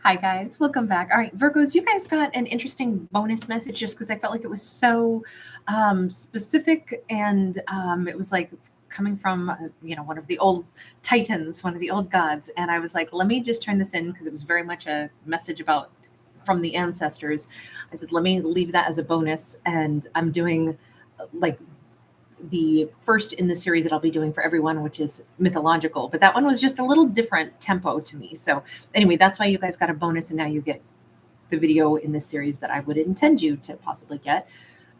Hi guys, welcome back. All right, Virgos, you guys got an interesting bonus message just because I felt like it was so specific and it was like coming from one of the old titans, one of the old gods, and I was like, let me just turn this in because it was very much a message about from the ancestors. I said, let me leave that as a bonus, and I'm doing like the first in the series that I'll be doing for everyone, which is mythological, but that one was just a little different tempo to me. So anyway, that's why you guys got a bonus, and now you get the video in this series that I would intend you to possibly get,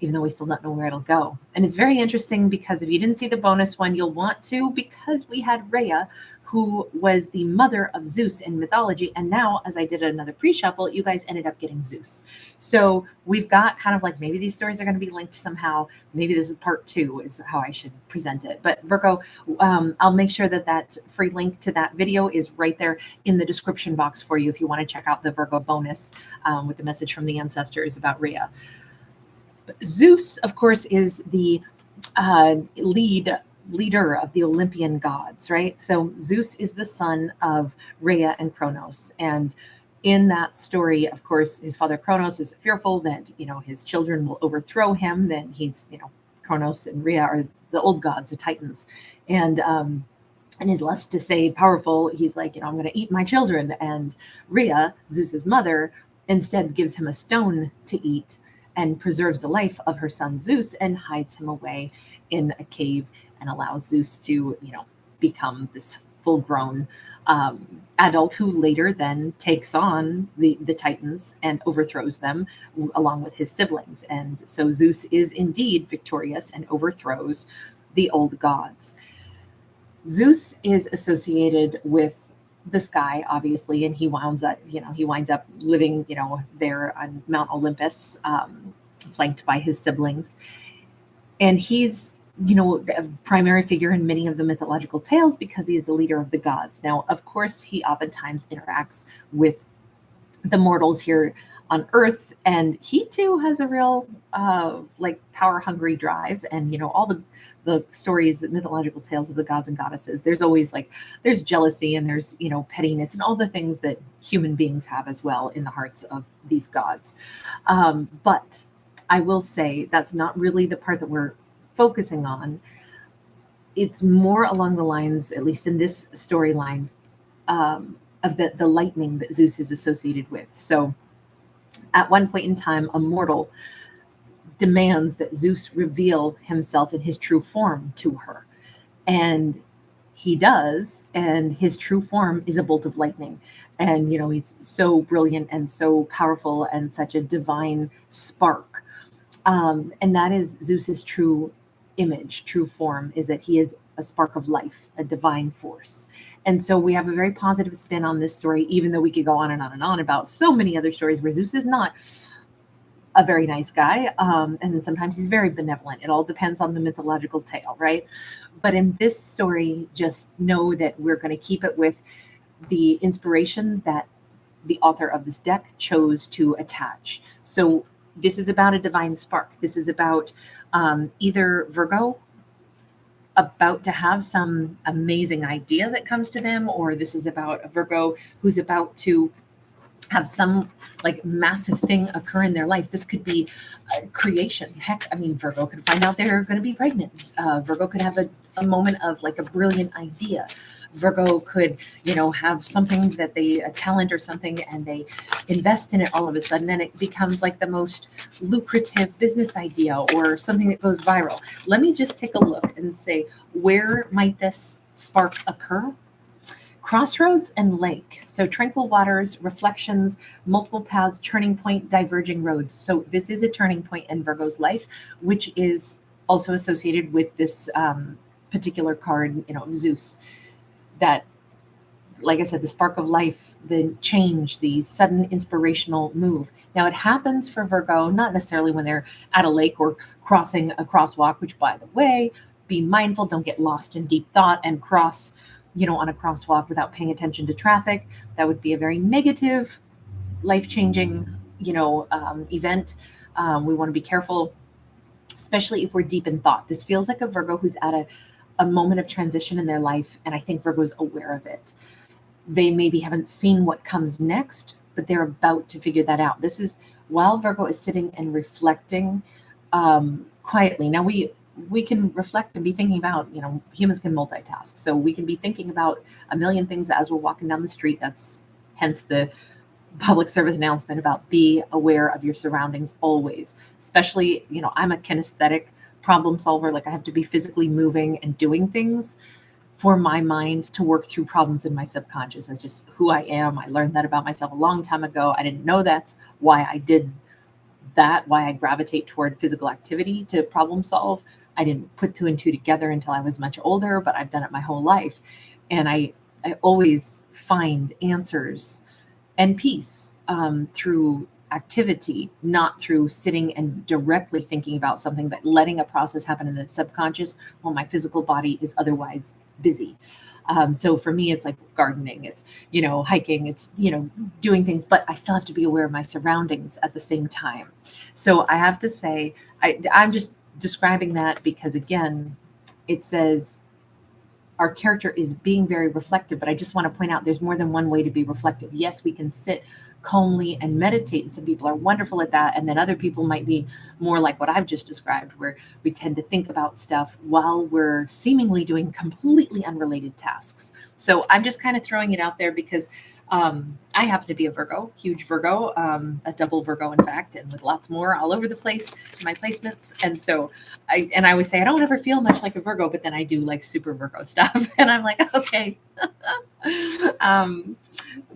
even though we still don't know where it'll go. And it's very interesting because if you didn't see the bonus one, you'll want to, because we had Rhea, who was the mother of Zeus in mythology. And now, as I did another pre-shuffle, you guys ended up getting Zeus. So we've got kind of like, maybe these stories are going to be linked somehow. Maybe this is part 2 is how I should present it. But Virgo, I'll make sure that that free link to that video is right there in the description box for you if you want to check out the Virgo bonus with the message from the ancestors about Rhea. But Zeus, of course, is the leader of the Olympian gods, right? So Zeus is the son of Rhea and Kronos. And in that story, of course, his father Kronos is fearful that, his children will overthrow him. Then he's, Kronos and Rhea are the old gods, the Titans. And his lust to stay powerful, he's like, I'm going to eat my children. And Rhea, Zeus's mother, instead gives him a stone to eat and preserves the life of her son Zeus and hides him away in a cave and allows Zeus to, become this full-grown adult who later then takes on the Titans and overthrows them along with his siblings. And so Zeus is indeed victorious and overthrows the old gods. Zeus is associated with the sky, obviously, and he winds up living, there on Mount Olympus, flanked by his siblings. And he's, a primary figure in many of the mythological tales because he is the leader of the gods. Now, of course, he oftentimes interacts with the mortals here on Earth, and he too has a real power hungry drive. And all the stories, mythological tales of the gods and goddesses, there's always there's jealousy and there's pettiness and all the things that human beings have as well in the hearts of these gods. But I will say that's not really the part that we're focusing on. It's more along the lines, at least in this storyline, of the lightning that Zeus is associated with. So at one point in time, a mortal demands that Zeus reveal himself in his true form to her. And he does, and his true form is a bolt of lightning. And, he's so brilliant and so powerful and such a divine spark. And that is Zeus's true image, true form, is that he is a spark of life, a divine force. And so we have a very positive spin on this story, even though we could go on and on and on about so many other stories where Zeus is not a very nice guy. And then sometimes he's very benevolent. It all depends on the mythological tale, right? But in this story, just know that we're going to keep it with the inspiration that the author of this deck chose to attach. So this is about a divine spark. This is about either Virgo about to have some amazing idea that comes to them, or this is about a Virgo who's about to have some massive thing occur in their life. This could be creation. Heck, Virgo could find out they're going to be pregnant. Virgo could have a moment of a brilliant idea. Virgo could, have something that a talent or something, and they invest in it all of a sudden, and it becomes the most lucrative business idea or something that goes viral. Let me just take a look and say, where might this spark occur? Crossroads and lake. So tranquil waters, reflections, multiple paths, turning point, diverging roads. So this is a turning point in Virgo's life, which is also associated with this particular card, Zeus. That, like I said, the spark of life, the change, the sudden inspirational move. Now, it happens for Virgo, not necessarily when they're at a lake or crossing a crosswalk, which, by the way, be mindful, don't get lost in deep thought and cross, on a crosswalk without paying attention to traffic. That would be a very negative, life-changing, event. We want to be careful, especially if we're deep in thought. This feels like a Virgo who's at a moment of transition in their life, and I think Virgo's aware of it. They maybe haven't seen what comes next, but they're about to figure that out. This is while Virgo is sitting and reflecting quietly. Now we can reflect and be thinking about, humans can multitask. So we can be thinking about a million things as we're walking down the street. That's hence the public service announcement about be aware of your surroundings always. Especially, I'm a kinesthetic problem solver. Like I have to be physically moving and doing things for my mind to work through problems in my subconscious. That's just who I am. I learned that about myself a long time ago. I didn't know that's why I did that, why I gravitate toward physical activity to problem solve. I didn't put two and two together until I was much older, but I've done it my whole life. And I always find answers and peace through activity, not through sitting and directly thinking about something, but letting a process happen in the subconscious while my physical body is otherwise busy. So for me, it's like gardening, it's, hiking, it's, doing things, but I still have to be aware of my surroundings at the same time. So I have to say, I'm just describing that because, again, it says our character is being very reflective, but I just want to point out there's more than one way to be reflective. Yes, we can sit calmly and meditate, and some people are wonderful at that, and then other people might be more like what I've just described, where we tend to think about stuff while we're seemingly doing completely unrelated tasks. So I'm just kind of throwing it out there because I happen to be a Virgo, huge Virgo, a double Virgo, in fact, and with lots more all over the place in my placements. And so I always say I don't ever feel much like a Virgo, but then I do like super Virgo stuff. And I'm like, okay.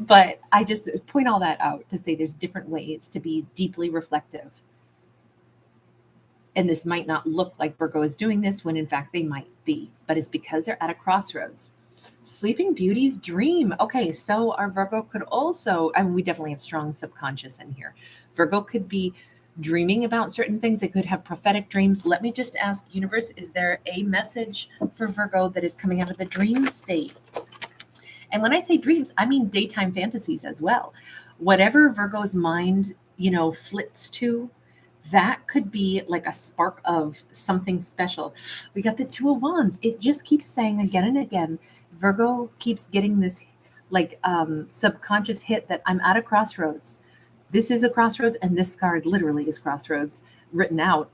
But I just point all that out to say there's different ways to be deeply reflective. And this might not look like Virgo is doing this when in fact they might be, but it's because they're at a crossroads. Sleeping Beauty's dream. Okay, so our Virgo could also, we definitely have strong subconscious in here. Virgo could be dreaming about certain things. They could have prophetic dreams. Let me just ask, universe, is there a message for Virgo that is coming out of the dream state? And when I say dreams, I mean daytime fantasies as well. Whatever Virgo's mind, flits to, that could be like a spark of something special. We got the Two of Wands. It just keeps saying again and again, Virgo keeps getting this subconscious hit that I'm at a crossroads. This is a crossroads, and this card literally is crossroads written out.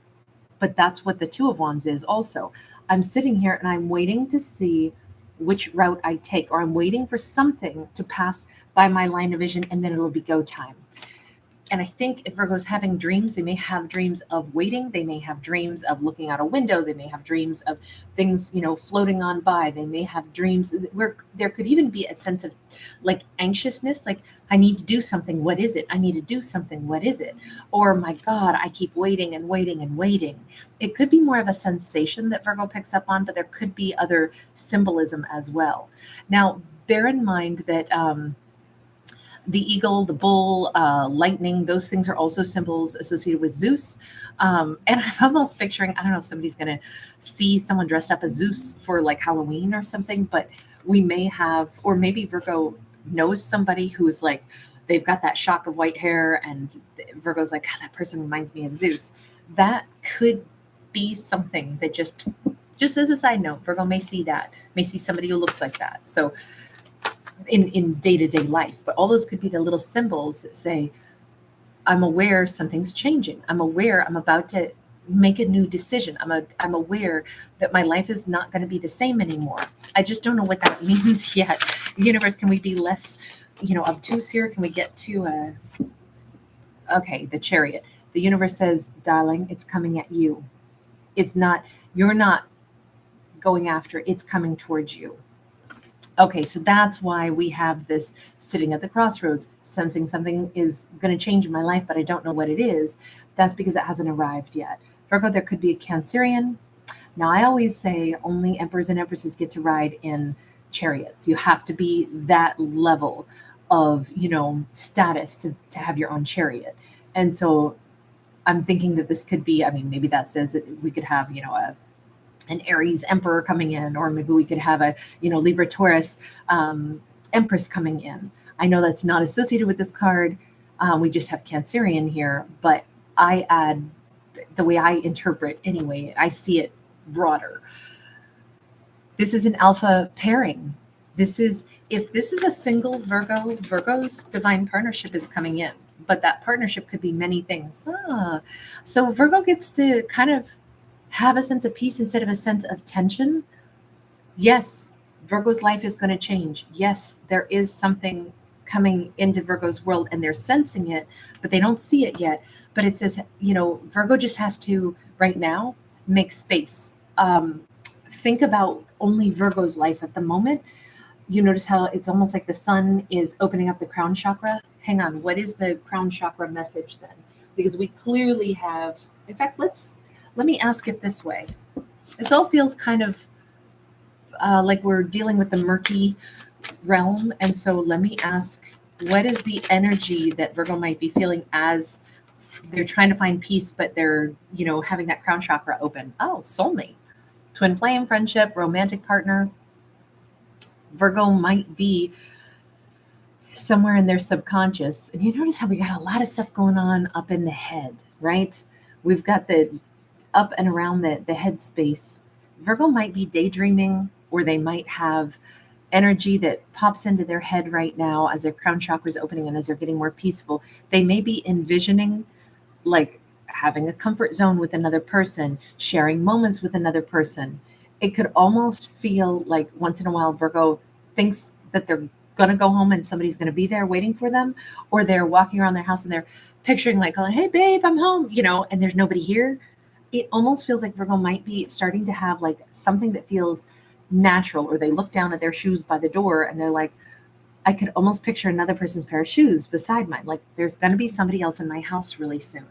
But that's what the Two of Wands is also. I'm sitting here and I'm waiting to see which route I take, or I'm waiting for something to pass by my line of vision, and then it'll be go time. And I think if Virgo's having dreams, they may have dreams of waiting. They may have dreams of looking out a window. They may have dreams of things, floating on by. They may have dreams where there could even be a sense of like anxiousness, like I need to do something. What is it? I need to do something. What is it? Or my God, I keep waiting and waiting and waiting. It could be more of a sensation that Virgo picks up on, but there could be other symbolism as well. Now, bear in mind that, the eagle, the bull, lightning, those things are also symbols associated with Zeus. And I'm almost picturing, I don't know if somebody's going to see someone dressed up as Zeus for like Halloween or something, but we may have, or maybe Virgo knows somebody who's like, they've got that shock of white hair, and Virgo's like, God, that person reminds me of Zeus. That could be something that just as a side note, Virgo may see that, may see somebody who looks like that. So in day-to-day life, but all those could be the little symbols that say, I'm aware something's changing. I'm aware I'm about to make a new decision. I'm aware that my life is not going to be the same anymore. I just don't know what that means yet. Universe, can we be less, obtuse here? Can we get to okay, the Chariot. The universe says, darling, it's coming at you. You're not going after, it's coming towards you. Okay, so that's why we have this sitting at the crossroads, sensing something is going to change in my life, but I don't know what it is. That's because it hasn't arrived yet. Virgo, there could be a Cancerian. Now, I always say only emperors and empresses get to ride in chariots. You have to be that level of, status to have your own chariot. And so I'm thinking that this could be, maybe that says that we could have, an Aries emperor coming in, or maybe we could have a, Libra Taurus empress coming in. I know that's not associated with this card. We just have Cancerian here, but I add the way I interpret anyway, I see it broader. This is an alpha pairing. If this is a single Virgo, Virgo's divine partnership is coming in, but that partnership could be many things. So Virgo gets to kind of have a sense of peace instead of a sense of tension. Yes, Virgo's life is going to change. Yes, there is something coming into Virgo's world and they're sensing it, but they don't see it yet. But it says, Virgo just has to, right now, make space. Think about only Virgo's life at the moment. You notice how it's almost like the sun is opening up the crown chakra. Hang on, what is the crown chakra message then? Because we clearly have, in fact, let me ask it this way. This all feels kind of like we're dealing with the murky realm. And so let me ask, what is the energy that Virgo might be feeling as they're trying to find peace, but they're, having that crown chakra open? Oh, soulmate, twin flame, friendship, romantic partner. Virgo might be somewhere in their subconscious. And you notice how we got a lot of stuff going on up in the head, right? We've got the up and around the head space. Virgo might be daydreaming, or they might have energy that pops into their head right now as their crown chakra is opening and as they're getting more peaceful. They may be envisioning like having a comfort zone with another person, sharing moments with another person. It could almost feel like once in a while Virgo thinks that they're going to go home and somebody's going to be there waiting for them, or they're walking around their house and they're picturing like, going, hey babe, I'm home, and there's nobody here. It almost feels like Virgo might be starting to have like something that feels natural, or they look down at their shoes by the door and they're like, I could almost picture another person's pair of shoes beside mine. Like there's going to be somebody else in my house really soon.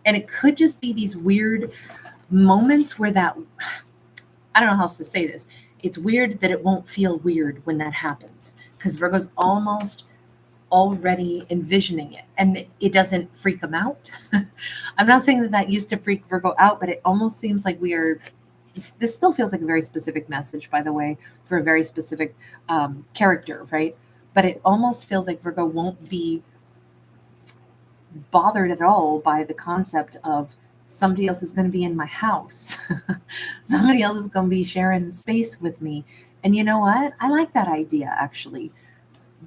And it could just be these weird moments where I don't know how else to say this. It's weird that it won't feel weird when that happens, because Virgo's almost already envisioning it and it doesn't freak them out. I'm not saying that used to freak Virgo out, but it almost seems like this still feels like a very specific message, by the way, for a very specific character, right? But it almost feels like Virgo won't be bothered at all by the concept of somebody else is going to be in my house. Somebody else is going to be sharing space with me. And you know what? I like that idea, actually.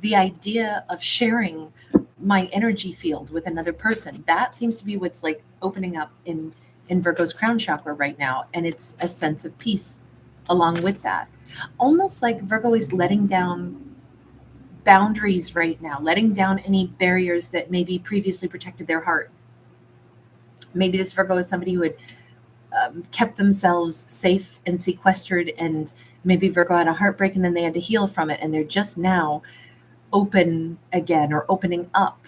The idea of sharing my energy field with another person. That seems to be what's like opening up in Virgo's crown chakra right now. And it's a sense of peace along with that. Almost like Virgo is letting down boundaries right now, letting down any barriers that maybe previously protected their heart. Maybe this Virgo is somebody who had kept themselves safe and sequestered, and maybe Virgo had a heartbreak and then they had to heal from it, and they're just now open again, or opening up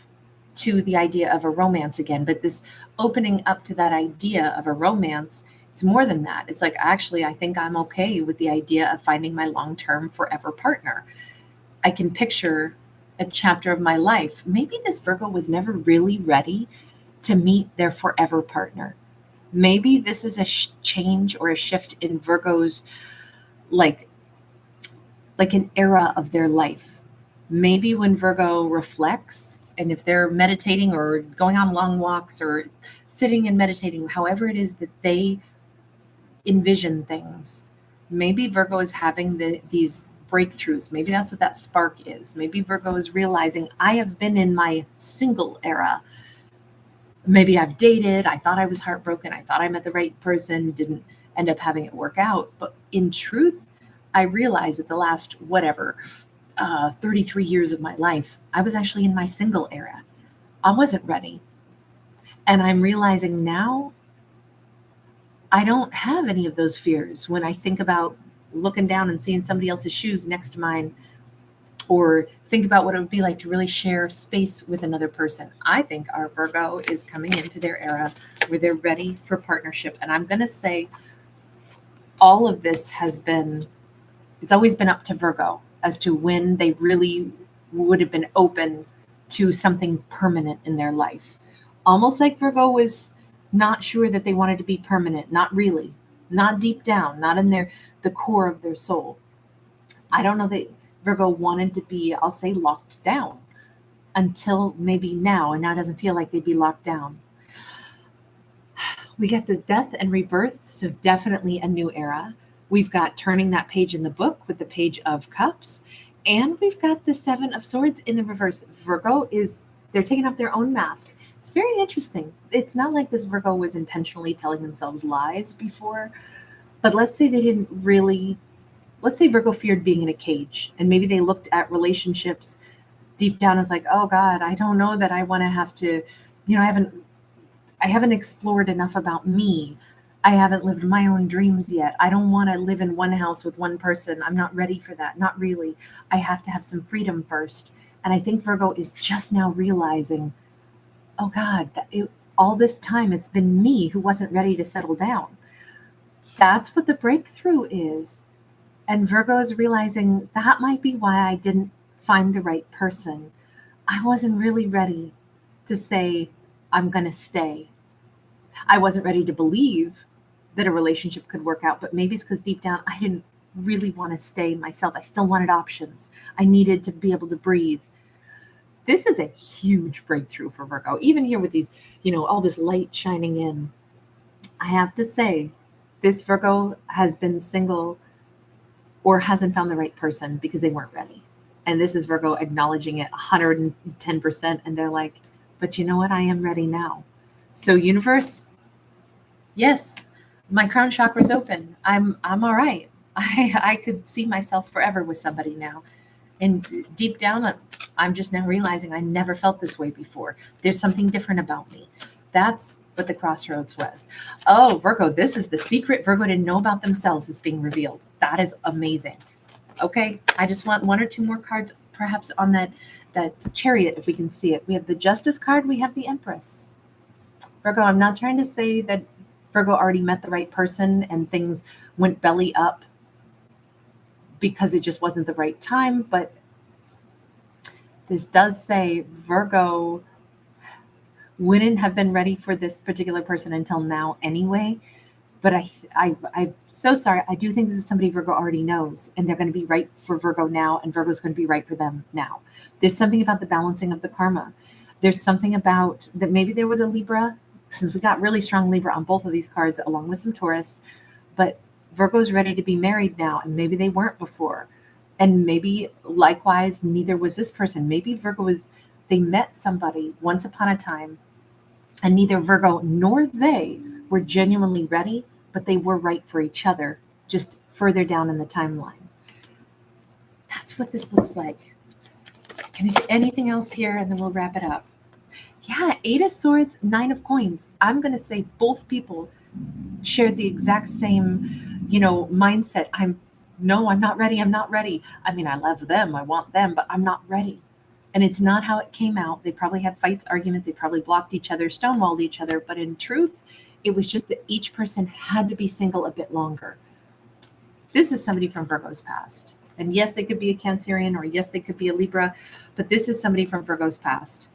to the idea of a romance again. But this opening up to that idea of a romance, it's more than that. It's like, actually, I think I'm okay with the idea of finding my long-term forever partner. I can picture a chapter of my life. Maybe this Virgo was never really ready to meet their forever partner. Maybe this is a change or a shift in Virgo's, like an era of their life. Maybe when Virgo reflects, and if they're meditating or going on long walks or sitting and meditating, however it is that they envision things, maybe Virgo is having these breakthroughs. Maybe that's what that spark is. Maybe Virgo is realizing, I have been in my single era. Maybe I've dated, I thought I was heartbroken, I thought I met the right person, didn't end up having it work out. But in truth, I realized that the last, 33 years of my life, I was actually in my single era. I wasn't ready. And I'm realizing now I don't have any of those fears when I think about looking down and seeing somebody else's shoes next to mine, or think about what it would be like to really share space with another person. I think our Virgo is coming into their era where they're ready for partnership. And I'm going to say all of this it's always been up to Virgo as to when they really would have been open to something permanent in their life. Almost like Virgo was not sure that they wanted to be permanent. Not really, not deep down, not in the core of their soul. I don't know that Virgo wanted to be, I'll say, locked down until maybe now. And now it doesn't feel like they'd be locked down. We get the death and rebirth. So definitely a new era. We've got turning that page in the book with the Page of Cups. And we've got the Seven of Swords in the reverse. Virgo is, they're taking off their own mask. It's very interesting. It's not like this Virgo was intentionally telling themselves lies before, but let's say they didn't really, let's say Virgo feared being in a cage, and maybe they looked at relationships deep down as like, oh God, I don't know that I want to have to, I haven't explored enough about me. I haven't lived my own dreams yet. I don't want to live in one house with one person. I'm not ready for that. Not really. I have to have some freedom first. And I think Virgo is just now realizing, oh God, all this time it's been me who wasn't ready to settle down. That's what the breakthrough is. And Virgo is realizing that might be why I didn't find the right person. I wasn't really ready to say, I'm going to stay. I wasn't ready to believe that a relationship could work out, but maybe it's because deep down I didn't really want to stay myself. I still wanted options. I needed to be able to breathe. This is a huge breakthrough for Virgo. Even here with these, all this light shining in, I have to say, this Virgo has been single or hasn't found the right person because they weren't ready. And this is Virgo acknowledging it 110%. And they're like, but you know what? I am ready now. So universe, yes, my crown chakra is open. I'm all right. I could see myself forever with somebody now. And deep down, I'm just now realizing I never felt this way before. There's something different about me. That's what the crossroads was. Oh, Virgo, this is the secret Virgo didn't know about themselves is being revealed. That is amazing. Okay, I just want one or two more cards, perhaps on that Chariot, if we can see it. We have the Justice card. We have the Empress. Virgo, I'm not trying to say that Virgo already met the right person and things went belly up because it just wasn't the right time, but this does say Virgo wouldn't have been ready for this particular person until now anyway. But I'm so sorry. I do think this is somebody Virgo already knows, and they're going to be right for Virgo now, and Virgo's going to be right for them now. There's something about the balancing of the karma. There's something about that maybe there was a Libra, since we got really strong Libra on both of these cards, along with some Taurus, but Virgo's ready to be married now, and maybe they weren't before. And maybe likewise, neither was this person. Maybe they met somebody once upon a time, and neither Virgo nor they were genuinely ready, but they were right for each other, just further down in the timeline. That's what this looks like. Can you see anything else here? And then we'll wrap it up. Yeah, Eight of Swords, Nine of Coins. I'm going to say both people shared the exact same, mindset. I'm not ready. I'm not ready. I mean, I love them. I want them, but I'm not ready. And it's not how it came out. They probably had fights, arguments. They probably blocked each other, stonewalled each other. But in truth, it was just that each person had to be single a bit longer. This is somebody from Virgo's past. And yes, they could be a Cancerian, or yes, they could be a Libra, but this is somebody from Virgo's past.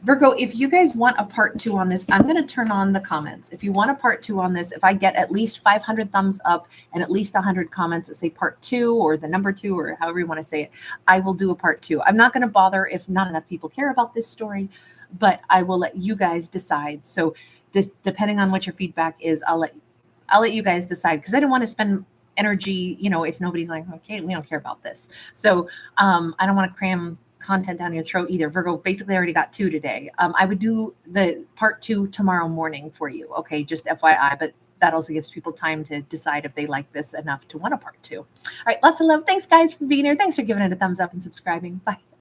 Virgo, if you guys want a part 2 on this, I'm going to turn on the comments. If you want a part 2 on this, if I get at least 500 thumbs up and at least 100 comments that say part 2 or the number 2 or however you want to say it, I will do a part 2. I'm not going to bother if not enough people care about this story, but I will let you guys decide. So this, depending on what your feedback is, I'll let you guys decide, because I don't want to spend energy, if nobody's like, okay, we don't care about this. So I don't want to cram content down your throat either. Virgo basically already got 2 today. I would do the part 2 tomorrow morning for you. Okay, just FYI, but that also gives people time to decide if they like this enough to want a part 2. All right, lots of love. Thanks guys for being here. Thanks for giving it a thumbs up and subscribing. Bye.